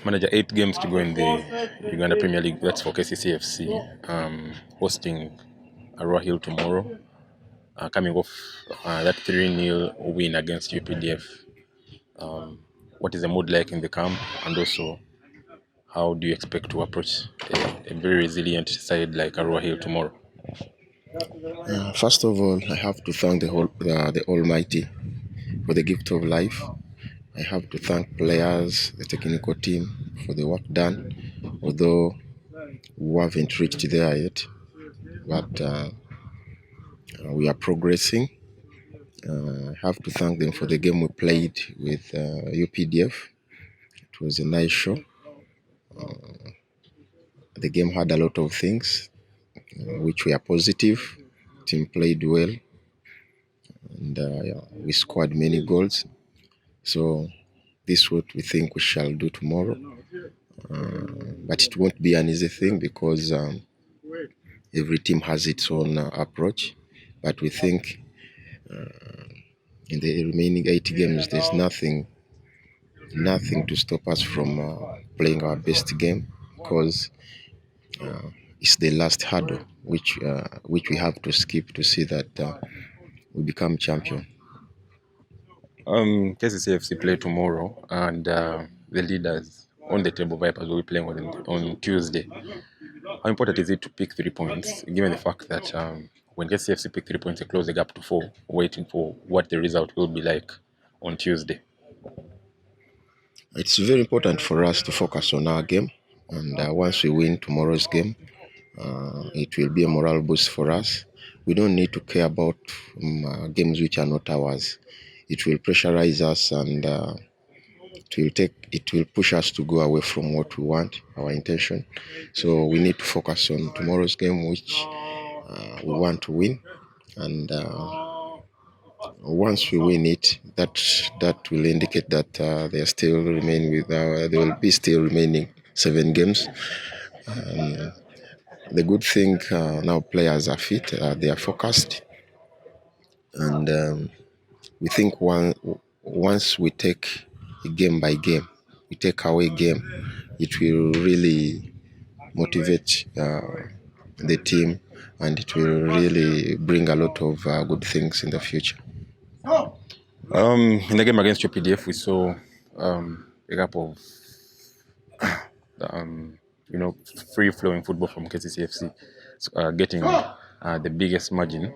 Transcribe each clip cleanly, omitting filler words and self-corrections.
Manager, 8 games to go in the Uganda Premier League. That's for KCCA hosting Arua Hill tomorrow. Coming off that 3-0 win against UPDF. What is the mood like in the camp? And also, how do you expect to approach a very resilient side like Arua Hill tomorrow? First of all, I have to thank the Almighty for the gift of life. I have to thank players, the technical team for the work done, although we haven't reached there yet, but we are progressing. I have to thank them for the game we played with UPDF. It was a nice show. The game had a lot of things which were positive. Team played well, and we scored many goals. So this is what we think we shall do tomorrow. But it won't be an easy thing because every team has its own approach. But we think in the remaining 8 games, there's nothing to stop us from playing our best game, because it's the last hurdle which we have to skip to see that we become champion. KCCFC play tomorrow, and the leaders on the table, Vipers, will be playing on Tuesday. How important is it to pick 3 points, given the fact that when KCFC pick 3 points, they close the gap to 4, waiting for what the result will be like on Tuesday? It's very important for us to focus on our game, and once we win tomorrow's game, it will be a morale boost for us. We don't need to care about games which are not ours. It will pressurize us, and it will push us to go away from what we want, our intention. So we need to focus on tomorrow's game, which we want to win, and once we win it, that will indicate that they will be still remaining 7 games. The good thing now, players are fit, they are focused, and we think once we take game by game, we take away game, it will really motivate the team, and it will really bring a lot of good things in the future. In the game against UPDF, we saw a gap of free-flowing football from KCCFC, getting the biggest margin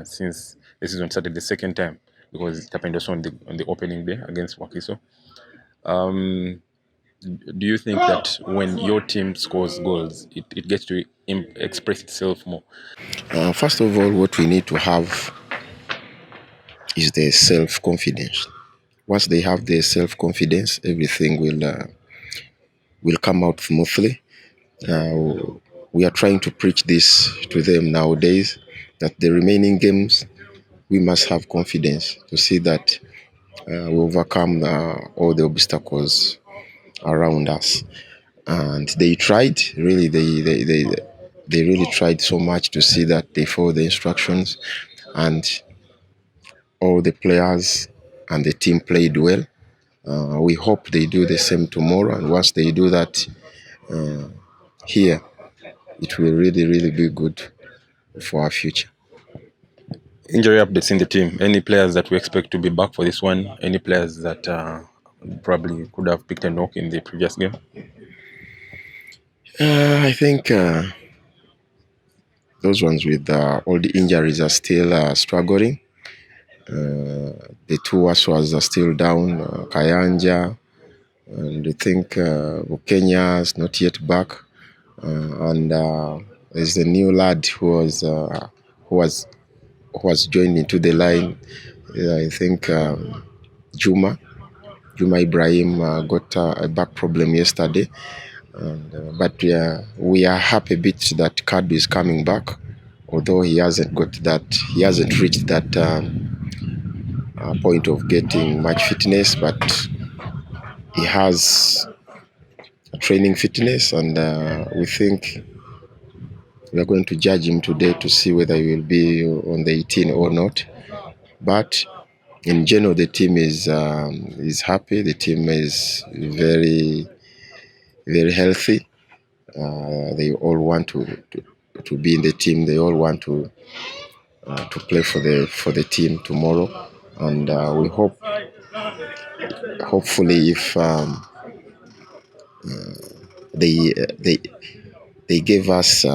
since the season started the second time, because it happened also on the opening day against Wakiso. Do you think that when your team scores goals, it gets to express itself more? First of all, what we need to have is the self-confidence. Once they have the self-confidence, everything will come out smoothly. We are trying to preach this to them nowadays, that the remaining games, we must have confidence to see that we overcome all the obstacles around us. And they tried, really, they really tried so much to see that they follow the instructions, and all the players and the team played well. We hope they do the same tomorrow, and once they do that here, it will really be good for our future. Injury updates in the team. Any players that we expect to be back for this one? Any players that probably could have picked a knock in the previous game? I think those ones with all the injuries are still struggling. The 2 Waswas are still down, Kayanja, and I think Kenya is not yet back. And there's a new lad who was joined into the line. I think Juma Ibrahim got a back problem yesterday. But we are happy a bit that Kadu is coming back, although he hasn't reached that point of getting much fitness, but he has training fitness, and we think we are going to judge him today to see whether he will be on the 18 or not. But in general, the team is happy. The team is very very healthy. They all want to be in the team. They all want to play for the team tomorrow, and we hopefully if they they they gave us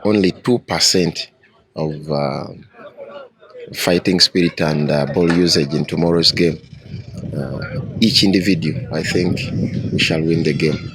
only 2% of fighting spirit and ball usage in tomorrow's game, each individual, I think we shall win the game.